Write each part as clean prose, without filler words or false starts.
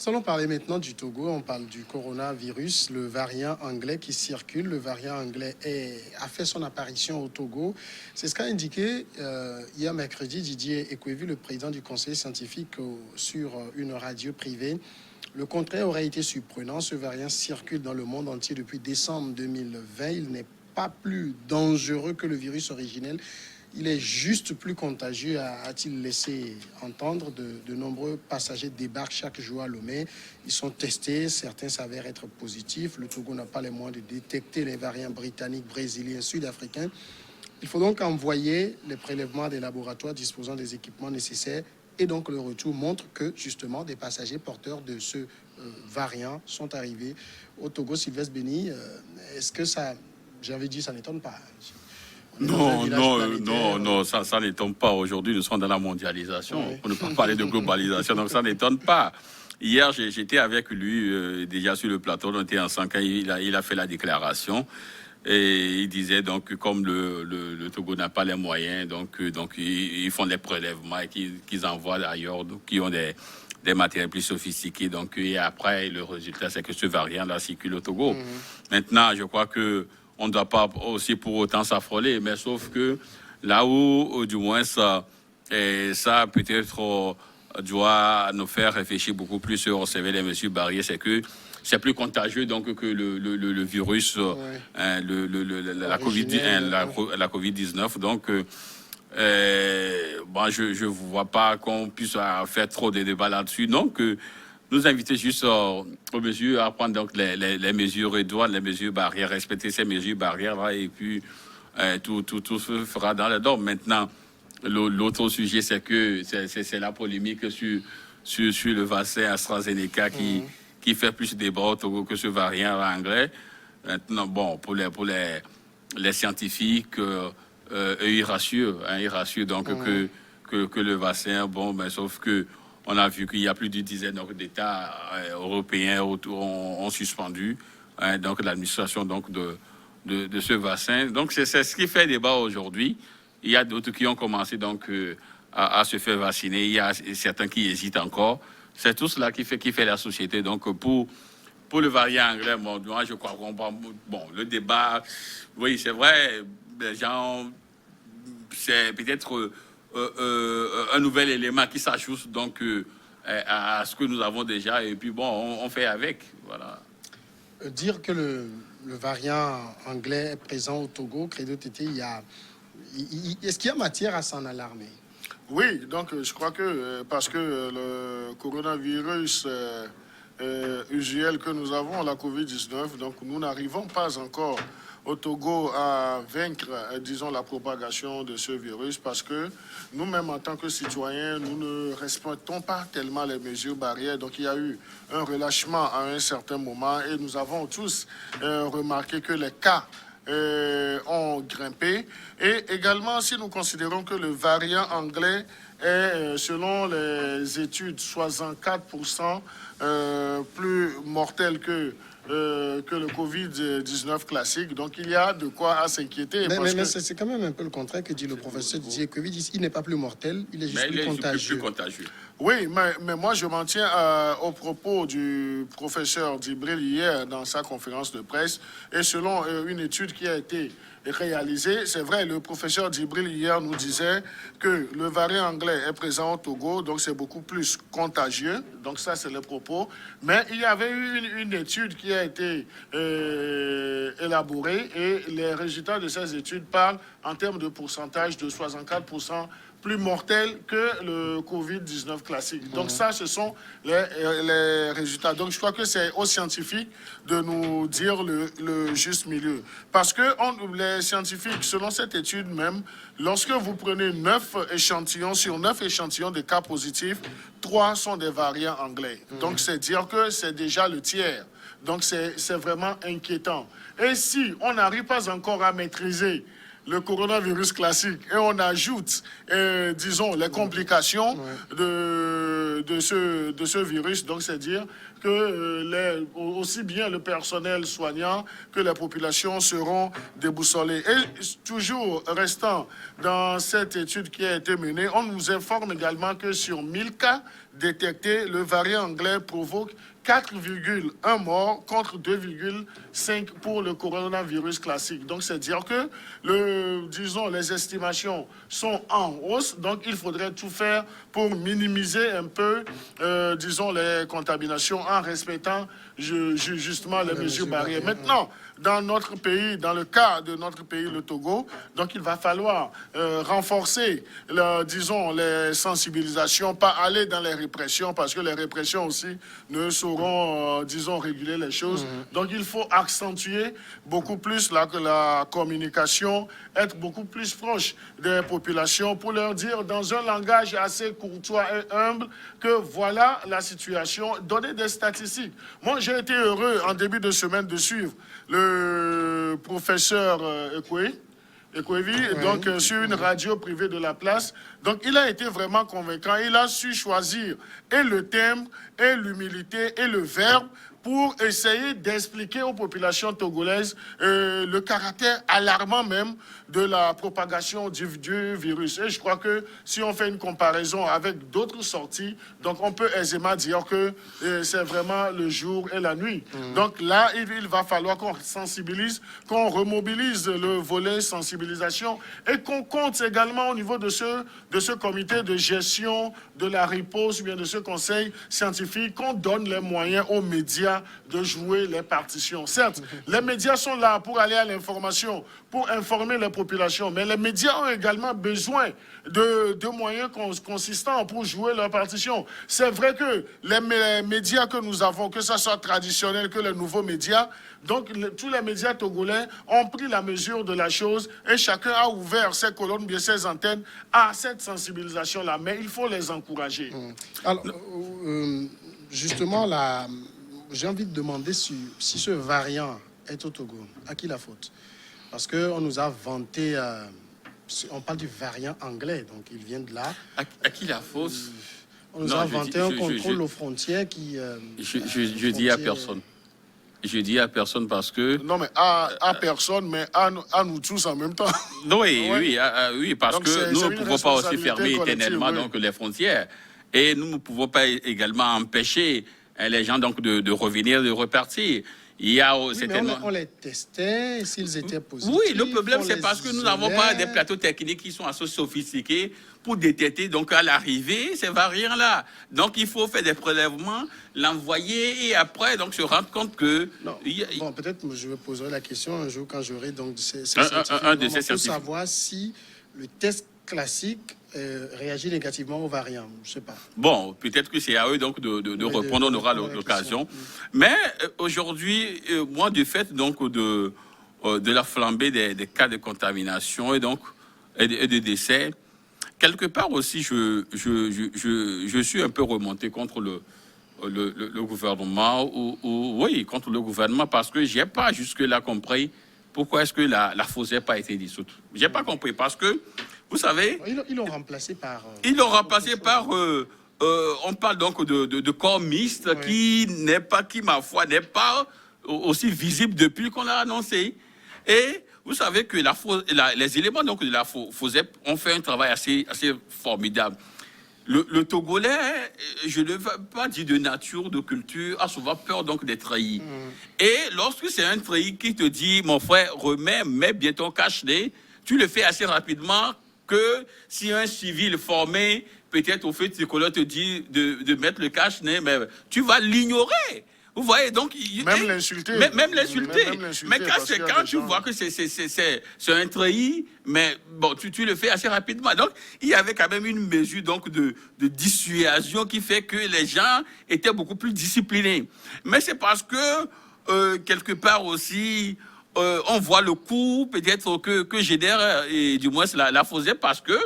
Allons parler maintenant du Togo. On parle du coronavirus, le variant anglais qui circule. Le variant anglais a fait son apparition au Togo. C'est ce qu'a indiqué hier mercredi Didier Ekwevi, le président du conseil scientifique, sur une radio privée. Le contraire aurait été surprenant. Ce variant circule dans le monde entier depuis décembre 2020. Il n'est pas plus dangereux que le virus originel. Il est juste plus contagieux, a-t-il laissé entendre. De nombreux passagers débarquent chaque jour à Lomé. Ils sont testés, certains s'avèrent être positifs. Le Togo n'a pas les moyens de détecter les variants britanniques, brésiliens, sud-africains. Il faut donc envoyer les prélèvements des laboratoires disposant des équipements nécessaires. Et donc le retour montre que justement des passagers porteurs de ce variant sont arrivés au Togo. Sylvestre Béni, est-ce que ça, j'avais dit, ça n'étonne pas? Non, ça n'étonne pas. Aujourd'hui, nous sommes dans la mondialisation. Oui. On ne peut pas parler de globalisation, donc ça n'étonne pas. Hier, j'étais avec lui déjà sur le plateau, on était ensemble quand il a fait la déclaration. Et il disait donc que comme le Togo n'a pas les moyens, donc ils font des prélèvements et qu'ils envoient ailleurs, donc qui ont des matériels plus sophistiqués. Donc, et après, le résultat, c'est que ce variant-là circule au Togo. Maintenant, je crois que on ne doit pas aussi pour autant s'affoler, mais sauf que là où, du moins, ça peut-être doit nous faire réfléchir beaucoup plus sur observer les mesures barrières, c'est que c'est plus contagieux donc que le virus, la COVID-19. Donc, je ne vois pas qu'on puisse faire trop de débats là-dessus. Donc, nous inviter juste aux mesures, à prendre donc les mesures idoines, les mesures barrières, respecter ces mesures barrières-là, et puis tout se fera dans les normes. Maintenant, l'autre sujet, c'est que c'est la polémique sur le vaccin AstraZeneca qui fait plus de débat au Togo que ce variant anglais. Maintenant, bon, pour les scientifiques, ils rassurent donc que le vaccin, bon, mais sauf que on a vu qu'il y a plus d'une dizaine d'États européens ont suspendu donc l'administration donc de ce vaccin. Donc c'est ce qui fait débat aujourd'hui. Il y a d'autres qui ont commencé donc à se faire vacciner. Il y a certains qui hésitent encore. C'est tout cela qui fait la société. Donc pour le variant anglais, moi je crois qu'on bon le débat. Oui, c'est vrai. Les gens, c'est peut-être un nouvel élément qui s'ajoute donc à ce que nous avons déjà, et puis bon, on fait avec, voilà. Dire que le variant anglais est présent au Togo, Credo Tété, est-ce qu'il y a matière à s'en alarmer? Oui, donc je crois que parce que le coronavirus usuel que nous avons, la COVID-19, donc nous n'arrivons pas encore au Togo à vaincre, disons, la propagation de ce virus parce que nous-mêmes, en tant que citoyens, nous ne respectons pas tellement les mesures barrières. Donc, il y a eu un relâchement à un certain moment et nous avons tous remarqué que les cas ont grimpé. Et également, si nous considérons que le variant anglais est, selon les études, 64% plus mortel que le Covid-19 classique. Donc, il y a de quoi s'inquiéter. Mais c'est quand même un peu le contraire que dit le professeur Didier Ekwevi. Il n'est pas plus mortel, il est juste plus contagieux. Oui, mais moi, je m'en tiens au propos du professeur Djibril hier dans sa conférence de presse. Et selon une étude qui a été réalisée, c'est vrai, le professeur Djibril hier nous disait que le variant anglais est présent au Togo, donc c'est beaucoup plus contagieux. Donc ça, c'est le propos. Mais il y avait eu une étude qui a été élaborée et les résultats de ces études parlent en termes de pourcentage de 64% plus mortel que le Covid-19 classique. Donc ça, ce sont les résultats. Donc je crois que c'est aux scientifiques de nous dire le juste milieu. Parce que les scientifiques, selon cette étude même, lorsque vous prenez 9 échantillons, sur 9 échantillons de cas positifs, 3 sont des variants anglais. Donc c'est dire que c'est déjà le tiers. Donc c'est vraiment inquiétant. Et si on n'arrive pas encore à maîtriser le coronavirus classique et on ajoute, disons, les complications de ce virus, donc c'est dire que aussi bien le personnel soignant que les populations seront déboussolées. Et toujours restant dans cette étude qui a été menée, on nous informe également que sur 1000 cas détectés, le variant anglais provoque 4,1 morts contre 2,5 pour le coronavirus classique. Donc, c'est dire que, disons, les estimations sont en hausse. Donc, il faudrait tout faire pour minimiser un peu, disons, les contaminations en respectant justement les mesures barrières. Maintenant, dans notre pays, dans le cas de notre pays, le Togo, donc il va falloir renforcer, disons, les sensibilisations, pas aller dans les répressions, parce que les répressions aussi ne sauront, disons, réguler les choses. Donc il faut accentuer beaucoup plus la communication, être beaucoup plus proche des populations pour leur dire dans un langage assez courtois et humble que voilà la situation, donner des statistiques. Moi, j'ai été heureux en début de semaine de suivre le professeur Ekwevi, donc sur une radio privée de la place. Donc il a été vraiment convaincant. Il a su choisir et le thème, et l'humilité, et le verbe pour essayer d'expliquer aux populations togolaises le caractère alarmant même de la propagation du virus. Et je crois que si on fait une comparaison avec d'autres sorties, donc on peut aisément dire que c'est vraiment le jour et la nuit. Donc là, il va falloir qu'on sensibilise, qu'on remobilise le volet sensibilisation et qu'on compte également au niveau de ce comité de gestion de la riposte, ou bien de ce conseil scientifique, qu'on donne les moyens aux médias de jouer les partitions. Certes, les médias sont là pour aller à l'information, pour informer les populations, mais les médias ont également besoin de moyens consistants pour jouer leur partition. C'est vrai que les médias que nous avons, que ce soit traditionnel que les nouveaux médias, donc tous les médias togolais ont pris la mesure de la chose et chacun a ouvert ses colonnes, bien ses antennes à cette sensibilisation-là. Mais il faut les encourager. Alors, justement, j'ai envie de demander si ce variant est au Togo. À qui la faute? Parce qu'on nous a vanté, on parle du variant anglais, donc il vient de là. À qui la faute? On nous a vanté un contrôle aux frontières qui... je dis à personne. Je dis à personne parce que... Non, mais à personne, mais à nous tous en même temps. Oui, parce donc que nous ne pouvons pas aussi fermer éternellement donc, les frontières. Et nous ne pouvons pas également empêcher les gens donc de revenir, de repartir. Il y a certainement... on les testait, s'ils étaient positifs. Oui, le problème, c'est parce que nous n'avons pas des plateaux techniques qui sont assez sophistiqués pour détecter donc à l'arrivée ces variants-là. Donc, il faut faire des prélèvements, l'envoyer et après donc se rendre compte que... Non. Bon, peut-être je me poserai la question un jour quand j'aurai donc ces un de ces scientifiques. Pour savoir si le test classique réagit négativement aux variants. Je ne sais pas. Bon, peut-être que c'est à eux donc de répondre, on aura l'occasion. Mais aujourd'hui, moi, du fait donc de la flambée des cas de contamination et donc et de décès, quelque part aussi, je suis un peu remonté contre le gouvernement, oui, contre le gouvernement, parce que je n'ai pas jusque-là compris pourquoi est-ce que la FOSEP n'a pas été dissoute. Je n'ai pas compris, parce que, vous savez... Ils l'ont remplacé par... on parle donc de corps mixte qui, ma foi, n'est pas aussi visible depuis qu'on l'a annoncé. Et vous savez que les éléments donc, de la FOSEP ont fait un travail assez formidable. Le Togolais, je ne veux pas dire de nature, de culture, a souvent peur donc d'être trahi. Et lorsque c'est un trahi qui te dit, mon frère, mets bien ton cache-nez, tu le fais assez rapidement que si un civil formé, peut-être au fait tricolore te dit de mettre le cache-nez, mais tu vas l'ignorer. Vous voyez, donc... Même l'insulter. Même l'insulter. Mais quand tu vois que c'est un trahi, mais bon, tu le fais assez rapidement. Donc, il y avait quand même une mesure donc, de dissuasion qui fait que les gens étaient beaucoup plus disciplinés. Mais c'est parce que, quelque part aussi... on voit le coût peut-être que génère, et du moins la FOSEP, parce que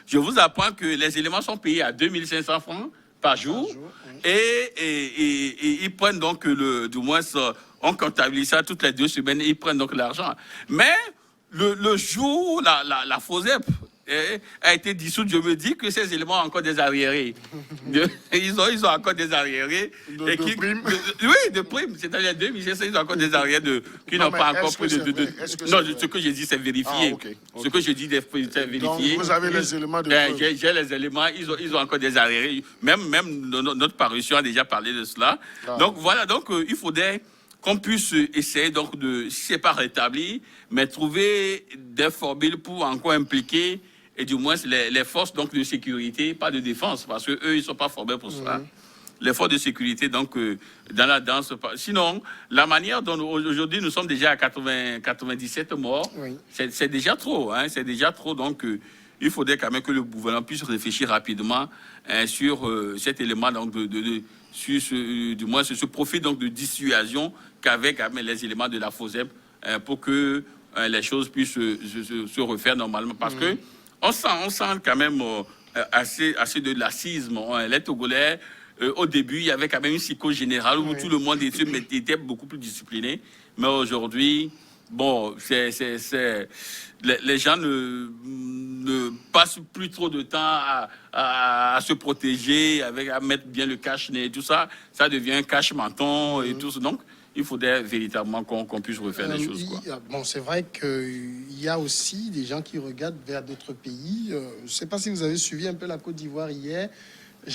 je vous apprends que les éléments sont payés à 2500 francs par jour. Et ils prennent donc, du moins, on comptabilise ça toutes les 2 semaines, ils prennent donc l'argent. Mais le jour où la FOSEP a été dissoute, je me dis que ces éléments ont encore des arriérés. Ils ont encore des arriérés. De primes. Oui, de primes. C'est-à-dire 2016, ils ont encore des arriérés qui n'ont pas encore pris de. Non, ce que je dis, c'est vérifié. Okay. Ce que je dis, c'est vérifié. Donc, vous avez les éléments de preuve. J'ai les éléments, ils ont encore des arriérés. Même notre parution a déjà parlé de cela. Ah. Donc voilà, donc il faudrait qu'on puisse essayer, donc, si ce n'est pas rétabli, mais trouver des formules pour encore impliquer, et du moins les forces donc, de sécurité, pas de défense, parce qu'eux, ils ne sont pas formés pour cela. Les forces de sécurité, donc, dans la danse. Sinon, la manière dont aujourd'hui, nous sommes déjà à 97 morts, c'est déjà trop. Hein, c'est déjà trop, donc... il faudrait quand même que le gouvernement puisse réfléchir rapidement sur cet élément, donc, sur du moins sur ce profil donc, de dissuasion qu'avec les éléments de la FOSEP pour que les choses puissent se refaire normalement. Parce que on sent quand même assez de laxisme. Les Togolais, au début, il y avait quand même une psychose générale où tout le monde était beaucoup plus discipliné. Mais aujourd'hui... Bon, les gens ne passent plus trop de temps à se protéger, à mettre bien le cache-nez et tout ça. Ça devient un cache-menton et tout ça. Donc, il faudrait véritablement qu'on puisse refaire les choses. Quoi. Bon, c'est vrai qu'il y a aussi des gens qui regardent vers d'autres pays. Je ne sais pas si vous avez suivi un peu la Côte d'Ivoire hier.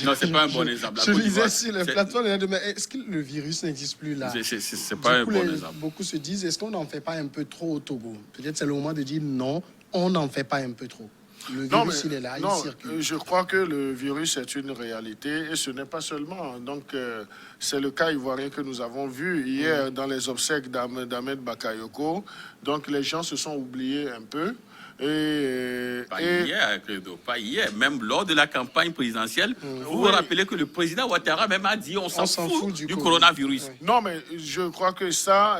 Non, c'est pas un bon exemple. Je lisais sur les plateformes, est-ce que le virus n'existe plus là? C'est pas un bon exemple. Beaucoup se disent, est-ce qu'on n'en fait pas un peu trop au Togo? Peut-être c'est le moment de dire non, on n'en fait pas un peu trop. Le virus, il est là, il circule. Je crois que le virus est une réalité et ce n'est pas seulement. Donc, c'est le cas ivoirien que nous avons vu hier dans les obsèques d'Ahmed Bakayoko. Donc, les gens se sont oubliés un peu. Pas hier, même lors de la campagne présidentielle, vous vous rappelez que le président Ouattara même a dit on s'en fout du coronavirus. Oui. Non, mais je crois que ça,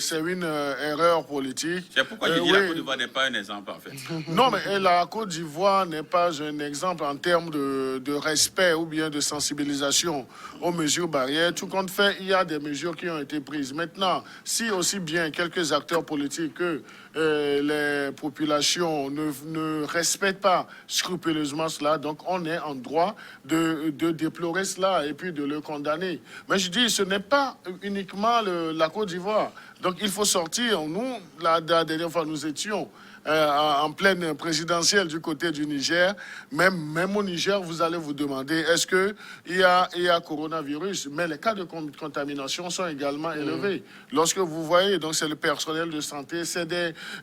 c'est une erreur politique. C'est pourquoi je dis la Côte d'Ivoire n'est pas un exemple, en fait. Non, mais la Côte d'Ivoire n'est pas un exemple en termes de respect ou bien de sensibilisation aux mesures barrières. Tout compte fait, il y a des mesures qui ont été prises. Maintenant, si aussi bien quelques acteurs politiques que les populations ne respectent pas scrupuleusement cela, donc on est en droit de déplorer cela et puis de le condamner. Mais je dis, ce n'est pas uniquement la Côte d'Ivoire. Donc il faut sortir. Nous, la dernière fois, nous étions en pleine présidentielle du côté du Niger. Même au Niger, vous allez vous demander, est-ce qu'il y a coronavirus? Mais les cas de contamination sont également élevés. Lorsque vous voyez, donc c'est le personnel de santé, c'est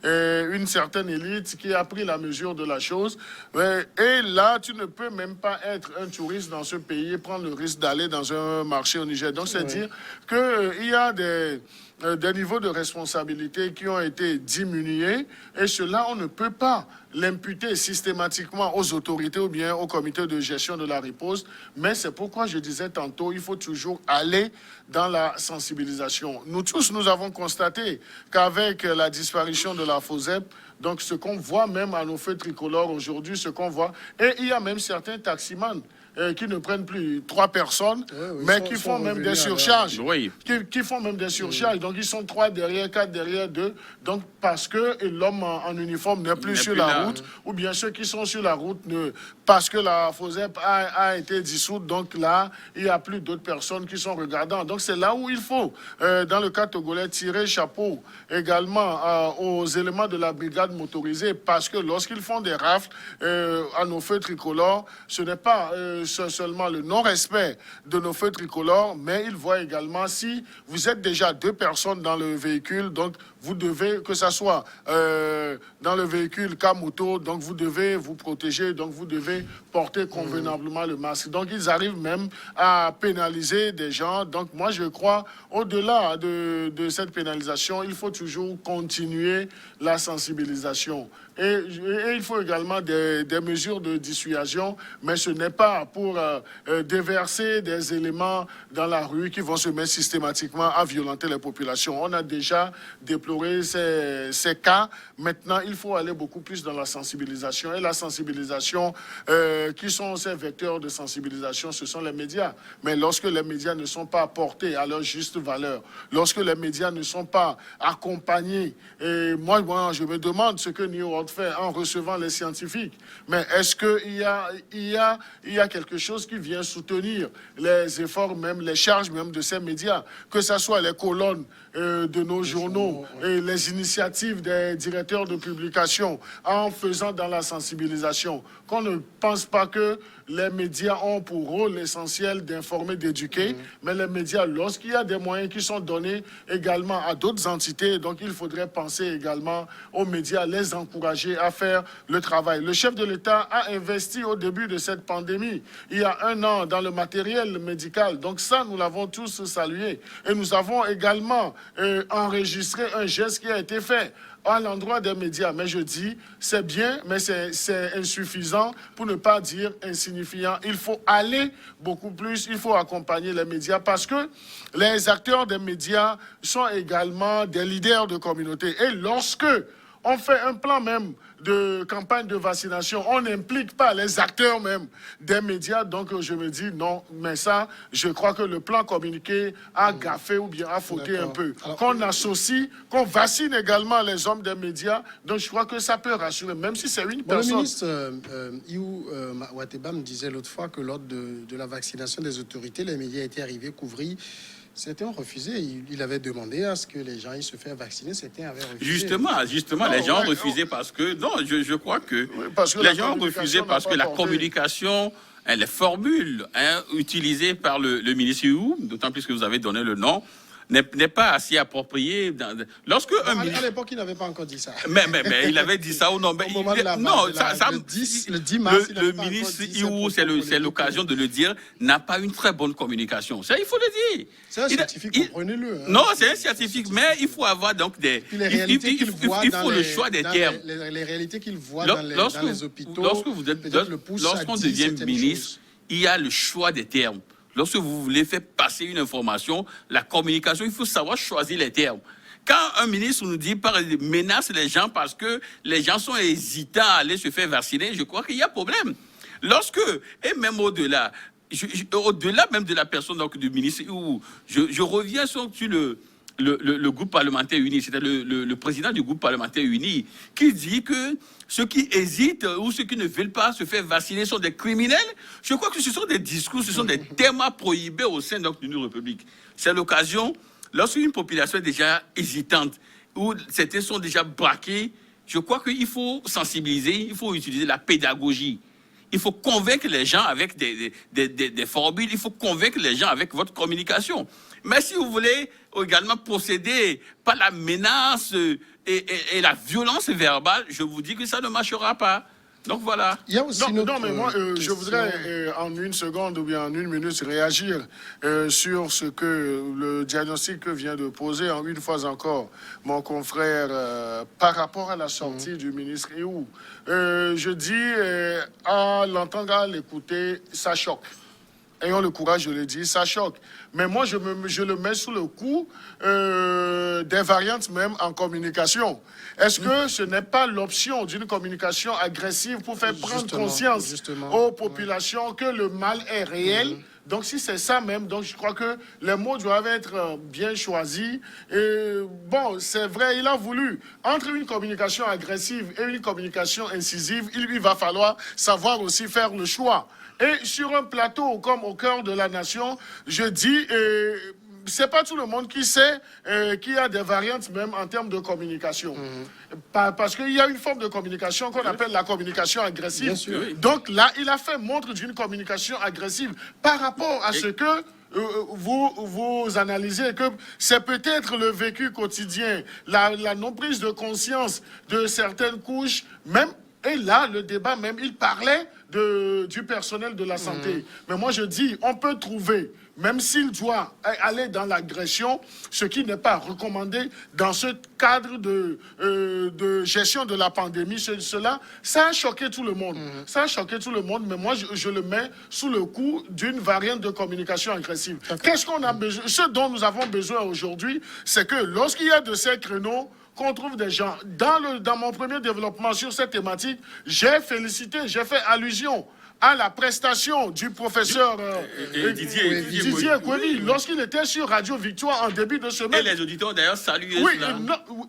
une certaine élite qui a pris la mesure de la chose. Et là, tu ne peux même pas être un touriste dans ce pays et prendre le risque d'aller dans un marché au Niger. Donc, c'est dire qu'il y a des niveaux de responsabilité qui ont été diminués et cela, on ne peut pas l'imputer systématiquement aux autorités ou bien au comité de gestion de la riposte. Mais c'est pourquoi je disais tantôt, il faut toujours aller dans la sensibilisation. Nous tous, nous avons constaté qu'avec la disparition de la FOSEP, donc ce qu'on voit même à nos feux tricolores aujourd'hui, ce qu'on voit, et il y a même certains taximans qui ne prennent plus 3 personnes, mais qui font même des surcharges. Qui font même des surcharges. Donc, ils sont 3 derrière, 4 derrière 2. Donc, parce que l'homme en uniforme n'est plus sur la route, ou bien ceux qui sont sur la route, parce que la FOSEP a été dissoute. Donc, là, il n'y a plus d'autres personnes qui sont regardantes. Donc, c'est là où il faut, dans le cas togolais, tirer chapeau également aux éléments de la brigade motorisée, parce que lorsqu'ils font des rafles à nos feux tricolores, ce n'est pas seulement le non-respect de nos feux tricolores, mais ils voient également si vous êtes déjà 2 personnes dans le véhicule, donc vous devez, que ça soit dans le véhicule cas moto, donc vous devez vous protéger, donc vous devez porter convenablement le masque. Donc ils arrivent même à pénaliser des gens. Donc moi je crois, au-delà de cette pénalisation, il faut toujours continuer la sensibilisation. Et il faut également des mesures de dissuasion, mais ce n'est pas pour déverser des éléments dans la rue qui vont se mettre systématiquement à violenter les populations. On a déjà déploré ces cas. Maintenant, il faut aller beaucoup plus dans la sensibilisation. Et la sensibilisation, qui sont ces vecteurs de sensibilisation, ce sont les médias. Mais lorsque les médias ne sont pas portés à leur juste valeur, lorsque les médias ne sont pas accompagnés, et moi je me demande ce que New World fait en recevant les scientifiques. Mais est-ce qu'il y a quelque chose qui vient soutenir les efforts, même les charges même de ces médias, que ce soit les colonnes de nos journaux et les initiatives des directeurs de publication en faisant dans la sensibilisation, qu'on ne pense pas que les médias ont pour rôle essentiel d'informer, d'éduquer, mais les médias, lorsqu'il y a des moyens qui sont donnés également à d'autres entités, donc il faudrait penser également aux médias, les encourager à faire le travail. Le chef de l'État a investi au début de cette pandémie, il y a 1 an, dans le matériel médical. Donc ça, nous l'avons tous salué. Et nous avons également enregistré un geste qui a été fait à l'endroit des médias. Mais je dis, c'est bien, mais c'est insuffisant, pour ne pas dire insignifiant. Il faut aller beaucoup plus, il faut accompagner les médias, parce que les acteurs des médias sont également des leaders de communauté. Et lorsque on fait un plan même de campagne de vaccination, on n'implique pas les acteurs même des médias. Donc je me dis non, mais ça, je crois que le plan communiqué a gaffé ou bien a fauté un peu. Qu'on associe, qu'on vaccine également les hommes des médias, donc je crois que ça peut rassurer, même si c'est une personne. Le ministre Iou Wateba me disait l'autre fois que lors de la vaccination des autorités, les médias étaient arrivés couvrir. Certains ont refusé. Il avait demandé à ce que les gens se fassent vacciner. Certains avaient refusé. Justement, les gens ont refusé parce que... Non, je crois que, les gens ont refusé parce que la communication, les formules utilisées par le ministre Iou, d'autant plus que vous avez donné le nom, n'est pas assez approprié. Lorsque à l'époque, il n'avait pas encore dit ça. Mais il avait dit ça ou non? Le 10 mars, le ministre Iou, c'est l'occasion de le dire, n'a pas une très bonne communication. Ça, il faut le dire. C'est un scientifique, comprenez-le. Hein. Non, c'est un scientifique, mais il faut avoir donc des... Il faut le choix des termes. Les réalités qu'il voit dans les hôpitaux. Lorsqu'on devient ministre, il y a le choix des termes. Lorsque vous voulez faire passer une information, la communication, il faut savoir choisir les termes. Quand un ministre nous dit, menace les gens parce que les gens sont hésitants à aller se faire vacciner, je crois qu'il y a problème. Et même au-delà, au-delà même de la personne donc, du ministre, où je reviens sur le groupe parlementaire uni, c'était le président du groupe parlementaire uni, qui dit que ceux qui hésitent ou ceux qui ne veulent pas se faire vacciner sont des criminels. Je crois que ce sont des discours, ce sont des termes à prohiber au sein de l'Union république. C'est l'occasion, lorsqu'une population est déjà hésitante, où certains sont déjà braqués, je crois qu'il faut sensibiliser, il faut utiliser la pédagogie. Il faut convaincre les gens avec des formules, il faut convaincre les gens avec votre communication. Mais si vous voulez également procéder par la menace et la violence verbale, je vous dis que ça ne marchera pas. Donc voilà. Il y a aussi non, mais moi, je voudrais en 1 seconde ou bien en 1 minute réagir sur ce que le diagnostic que vient de poser en une fois encore mon confrère par rapport à la sortie du ministre Iou. Je dis, à l'entendre, à l'écouter, ça choque. Ayons le courage, je le dis, ça choque. Mais moi, je le mets sous le coup des variantes même en communication. Est-ce que ce n'est pas l'option d'une communication agressive pour faire prendre conscience aux populations que le mal est réel? Donc, si c'est ça même, donc je crois que les mots doivent être bien choisis. Et bon, c'est vrai, il a voulu. Entre une communication agressive et une communication incisive, il va falloir savoir aussi faire le choix. Et sur un plateau comme au cœur de la nation, je dis, c'est pas tout le monde qui sait qu'il y a des variantes même en termes de communication. Parce qu'il y a une forme de communication qu'on appelle la communication agressive. Bien sûr. Donc là, il a fait montre d'une communication agressive par rapport à ce que vous analysez, que c'est peut-être le vécu quotidien, la non-prise de conscience de certaines couches, même. Et là, le débat même, il parlait du personnel de la santé. Mais moi, je dis, on peut trouver même s'il doit aller dans l'agression, ce qui n'est pas recommandé dans ce cadre de gestion de la pandémie, ça a choqué tout le monde. Ça a choqué tout le monde, mais moi, je le mets sous le coup d'une variante de communication agressive. Qu'est-ce qu'on a besoin? Ce dont nous avons besoin aujourd'hui, c'est que lorsqu'il y a de ces créneaux, qu'on trouve des gens. Dans mon premier développement sur cette thématique, j'ai fait allusion à la prestation du professeur Didier Ekwevi lorsqu'il était sur Radio Victoire en début de semaine. Et les auditeurs d'ailleurs saluent cela.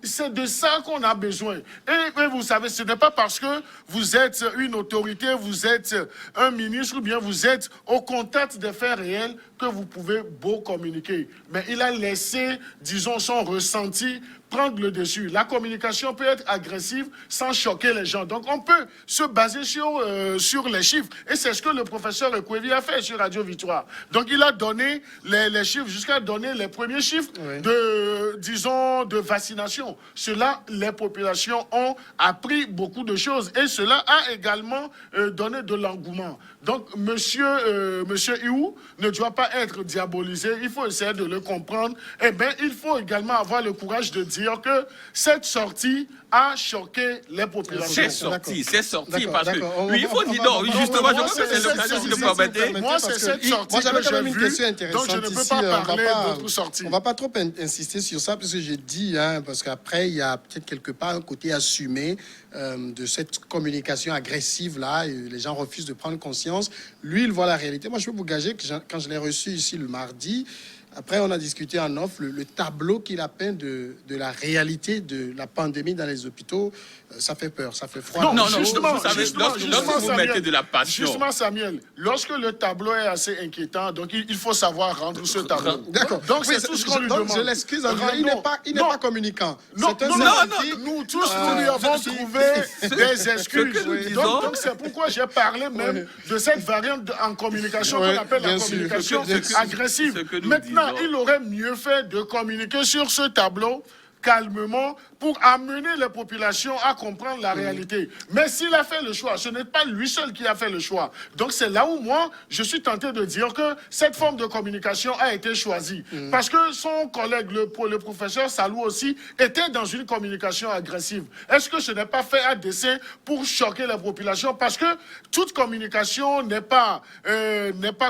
C'est de ça qu'on a besoin. Et vous savez, ce n'est pas parce que vous êtes une autorité, vous êtes un ministre ou bien vous êtes au contact des faits réels que vous pouvez beau communiquer. Mais il a laissé, disons, son ressenti prendre le dessus. La communication peut être agressive sans choquer les gens. Donc, on peut se baser sur les chiffres. Et c'est ce que le professeur Ekwevi a fait sur Radio Victoire. Donc, il a donné les chiffres, jusqu'à donner les premiers chiffres de vaccination. Cela, les populations ont appris beaucoup de choses. Et cela a également donné de l'engouement. Donc, monsieur Iou ne doit pas être diabolisé. Il faut essayer de le comprendre. Eh bien, il faut également avoir le courage de dire que cette sortie a choqué les populations. C'est sorti parce que il faut dire non, justement, je pense que c'est l'occasion de me permettre. Moi, c'est cette sortie que j'ai quand même une vue, question intéressante donc je ne peux ici, pas parler d'autres sorties. On ne va pas trop insister sur ça, parce que j'ai dit, parce qu'après, il y a peut-être quelque part un côté assumé de cette communication agressive-là, et les gens refusent de prendre conscience. Lui, il voit la réalité. Moi, je peux vous gager que quand je l'ai reçu ici le mardi, après, on a discuté en off, le tableau qu'il a peint de la réalité de la pandémie dans les hôpitaux, ça fait peur, ça fait froid. Non, justement, vous mettez de la passion. Justement, Samuel, lorsque le tableau est assez inquiétant, donc il faut savoir rendre ce tableau. D'accord. Donc, c'est tout ce qu'on lui demande. Je l'excuse, André, il n'est pas communicant. Non, nous tous, nous lui avons trouvé des excuses. Donc, c'est pourquoi j'ai parlé même de cette variante en communication qu'on appelle la communication agressive. Maintenant, il aurait mieux fait de communiquer sur ce tableau calmement pour amener les populations à comprendre la réalité. Mais s'il a fait le choix, ce n'est pas lui seul qui a fait le choix. Donc c'est là où moi, je suis tenté de dire que cette forme de communication a été choisie. Parce que son collègue, le professeur Salou aussi, était dans une communication agressive. Est-ce que ce n'est pas fait à dessein pour choquer les populations? Parce que toute communication n'est pas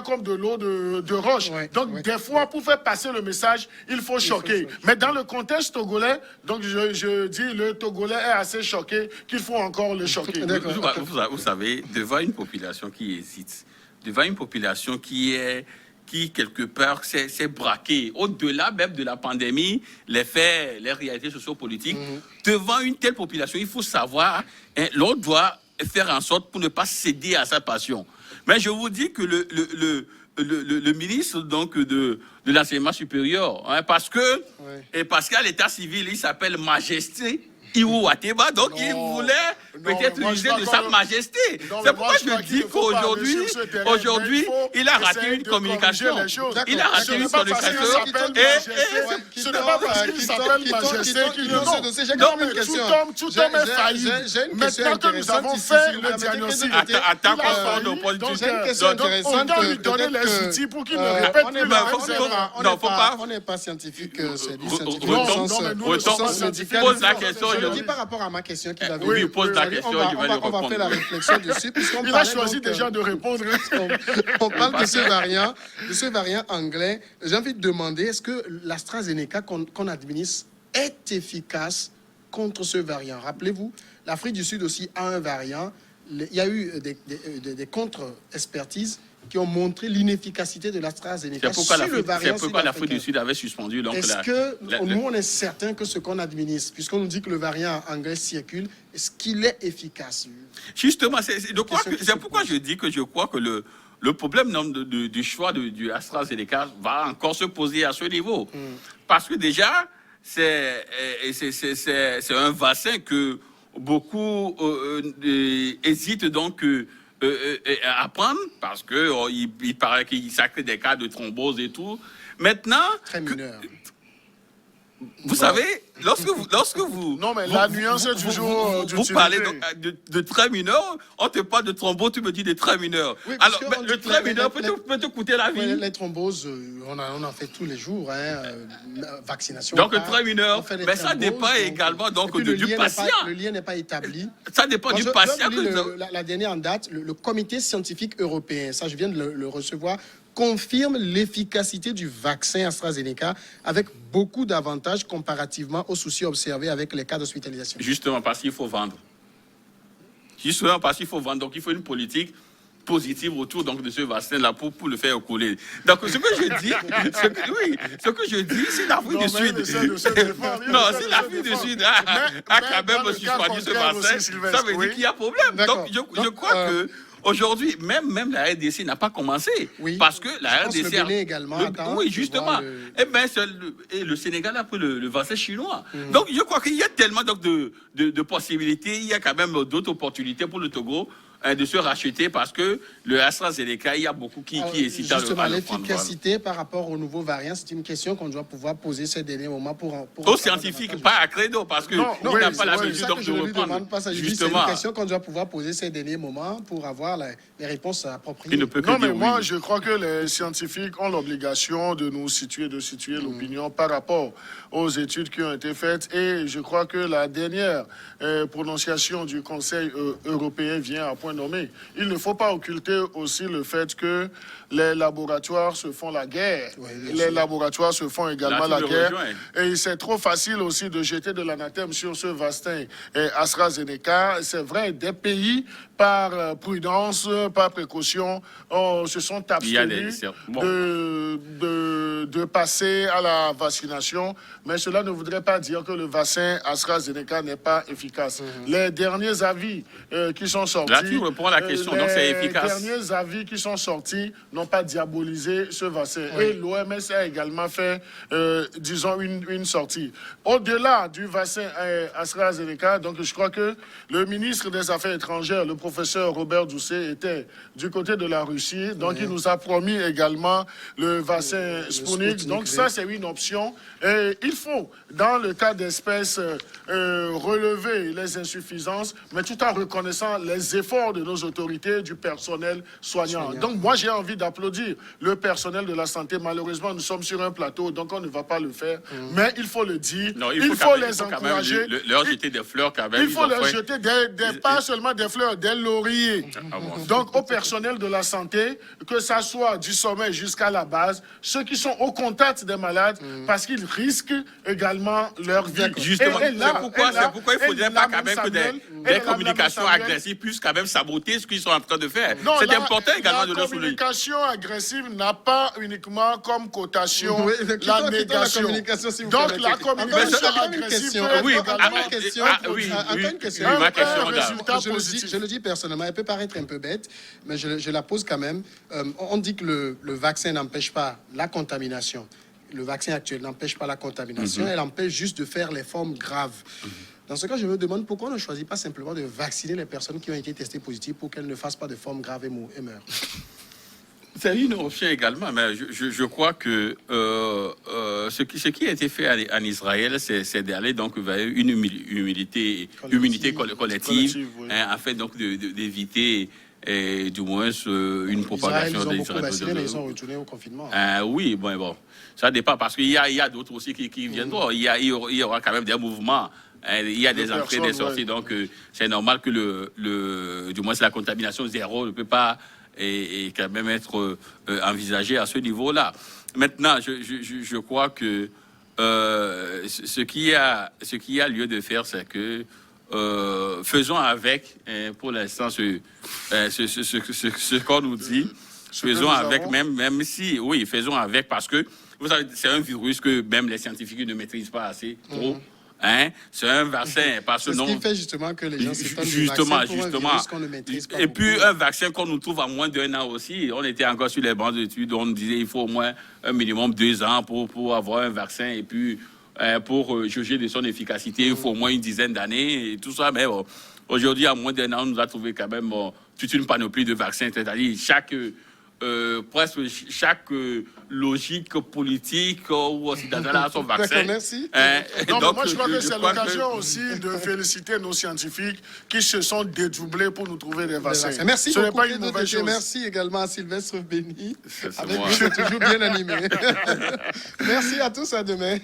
comme de l'eau de roche. Donc des fois, pour faire passer le message, il faut choquer. Mais dans le contexte togolais, donc je dis, le Togolais est assez choqué qu'il faut encore le choquer. Vous savez, devant une population qui hésite, devant une population qui quelque part s'est braquée, au-delà même de la pandémie, les faits, les réalités sociopolitiques, devant une telle population, il faut savoir, l'on doit faire en sorte pour ne pas céder à sa passion. Mais je vous dis que le ministre donc de l'enseignement supérieur, parce qu'à l'état civil, il s'appelle Majesté Iwu Ateba, donc il voulait peut-être user de sa majesté. C'est pourquoi je dis qu'aujourd'hui, il a raté une communication. Il a raté une communication. Ce n'est pas parce qu'il s'appelle majesté qu'il tout homme est failli. Maintenant que nous avons fait le diagnostic, attends qu'on soit au point de vue. On doit lui donner les outils pour qu'il ne répète plus la même erreur. On n'est pas scientifique, c'est du scientifique. médical. Pose la question. Je le dis par rapport à ma question qu'il avait. Oui, pose la question, je vais lui répondre. On va faire la réflexion dessus. Il a choisi déjà de répondre. On parle de ce variant anglais. J'ai envie de demander, est-ce que l'AstraZeneca qu'on administre est efficace contre ce variant? Rappelez-vous, l'Afrique du Sud aussi a un variant. Il y a eu des contre-expertises qui ont montré l'inefficacité de l'AstraZeneca sur le variant. C'est pourquoi l'Afrique du Sud avait suspendu. Est-ce que nous, on est certain que ce qu'on administre, puisqu'on nous dit que le variant anglais circule, est-ce qu'il est efficace? Justement, c'est pourquoi je dis que je crois que le problème du choix du AstraZeneca va encore se poser à ce niveau. Parce que déjà, c'est un vaccin que beaucoup hésitent donc à prendre, parce qu'il paraît qu'il crée des cas de thrombose et tout. Maintenant... Très mineur. Vous savez, lorsque vous... Non, mais la nuance est toujours Vous parlez de train mineur, on te parle de thrombose, tu me dis de train mineur. Oui, alors, parce que le train mineur peut te coûter la vie. Les thromboses, on en fait tous les jours, vaccination. Donc, le train mineur, fait des mais ça thromboses, dépend également donc, puis du patient. Le lien n'est pas établi. Ça dépend du patient. La dernière en date, le comité scientifique européen, ça je viens de le recevoir, confirme l'efficacité du vaccin AstraZeneca avec beaucoup d'avantages comparativement aux soucis observés avec les cas d'hospitalisation. Justement parce qu'il faut vendre. Justement parce qu'il faut vendre. Donc il faut une politique positive autour donc, de ce vaccin-là pour le faire couler. Donc ce que je dis, c'est l'Afrique du Sud. Non, si l'Afrique du Sud a quand même suspendu ce vaccin, ça veut dire qu'il y a problème. Donc je crois que aujourd'hui, même la RDC n'a pas commencé. Oui, parce que la RDC. Le Bénin également. Oui, justement. Eh bien, le Sénégal a pris le vaccin chinois. Donc, je crois qu'il y a tellement donc, de possibilités. Il y a quand même d'autres opportunités pour le Togo de se racheter parce que le AstraZeneca, il y a beaucoup qui hésitent à le prendre. L'efficacité par rapport aux nouveaux variants, c'est une question qu'on doit pouvoir poser ces derniers moments pour aux scientifiques, pas à Credo, parce que nous n'a pas la mesure donc de reprendre. C'est une question qu'on doit pouvoir poser ces derniers moments pour avoir les réponses appropriées. Non, mais moi, je crois que les scientifiques ont l'obligation de nous situer, l'opinion par rapport aux études qui ont été faites. Et je crois que la dernière prononciation du Conseil européen vient à point nommé. Il ne faut pas occulter aussi le fait que les laboratoires se font la guerre. Oui, les laboratoires se font également la guerre. Et c'est trop facile aussi de jeter de l'anathème sur ce vaccin AstraZeneca. C'est vrai, des pays, par prudence, par précaution, se sont abstenus de passer à la vaccination. Mais cela ne voudrait pas dire que le vaccin AstraZeneca n'est pas efficace. Les derniers avis qui sont sortis... Là, tu réponds à la question, donc c'est efficace. Les derniers avis qui sont sortis n'ont pas diabolisé ce vaccin. Oui. Et l'OMS a également fait, disons, une sortie. Au-delà du vaccin AstraZeneca, donc je crois que le ministre des Affaires étrangères, le professeur Robert Doucet, était du côté de la Russie. Donc il nous a promis également le vaccin Sputnik. Donc ça, c'est une option. Et il faut, dans le cas d'espèces, relever les insuffisances, mais tout en reconnaissant les efforts de nos autorités, du personnel soignant. Donc moi, j'ai envie d'applaudir le personnel de la santé. Malheureusement, nous sommes sur un plateau, donc on ne va pas le faire. Mais il faut le dire. Non, il faut les encourager. Leur jeter des fleurs quand même. Il faut leur jeter pas seulement des fleurs, des lauriers. Donc au personnel de la santé, que ça soit du sommet jusqu'à la base, ceux qui sont au contact des malades, parce qu'ils risquent également leur vie. Justement, c'est pourquoi il ne faudrait pas quand même que des communications agressives puissent quand même saboter ce qu'ils sont en train de faire. C'est important également de le souligner. La communication agressive n'a pas uniquement comme cotation la négation. Donc la communication agressive peut une question. Je le dis personnellement, elle peut paraître un peu bête, mais je la pose quand même. On dit que le vaccin n'empêche pas la contamination. Le vaccin actuel n'empêche pas la contamination, elle empêche juste de faire les formes graves. Dans ce cas, je me demande pourquoi on ne choisit pas simplement de vacciner les personnes qui ont été testées positives pour qu'elles ne fassent pas de formes graves et meurent. C'est une option également, mais je crois que ce qui a été fait en Israël, c'est d'aller donc vers une immunité collective, oui. Afin donc d'éviter du moins une propagation Israël, ils ont beaucoup vacciné, mais ils sont retournés au confinement. Oui, bon, ça dépend parce qu'il y a d'autres aussi qui viendront. Il y aura quand même des mouvements. Il y a des entrées, des sorties, donc c'est normal que du moins la contamination zéro ne peut pas et quand même être envisagée à ce niveau-là. Maintenant, je crois que ce qui a lieu de faire, c'est que faisons avec, pour l'instant, ce qu'on nous dit, faisons avec, même si, oui, faisons avec, parce que vous savez, c'est un virus que même les scientifiques ne maîtrisent pas assez trop. C'est un vaccin parce que c'est ce qui fait justement que les gens s'étonnent du vaccin pour un virus qu'on ne maîtrise pas. Et puis un vaccin qu'on nous trouve à moins d'1 an aussi. On était encore sur les bancs d'études, on disait il faut au moins un minimum 2 ans pour avoir un vaccin et puis pour juger de son efficacité, il faut au moins une dizaine d'années et tout ça. Mais aujourd'hui, à moins d'1 an, on nous a trouvé quand même toute une panoplie de vaccins, c'est-à-dire chaque presque chaque logique politique ou occidentale a son vaccin. D'accord, merci. Non, Donc, moi, je crois que c'est crois l'occasion aussi de féliciter nos scientifiques qui se sont dédoublés pour nous trouver des vaccins. Merci Ce n'est beaucoup, pas une Pedro mauvaise Tété. chose. Merci également à Sylvestre Béni. C'est Avec moi. lui, c'est toujours bien animé. Merci à tous, à demain.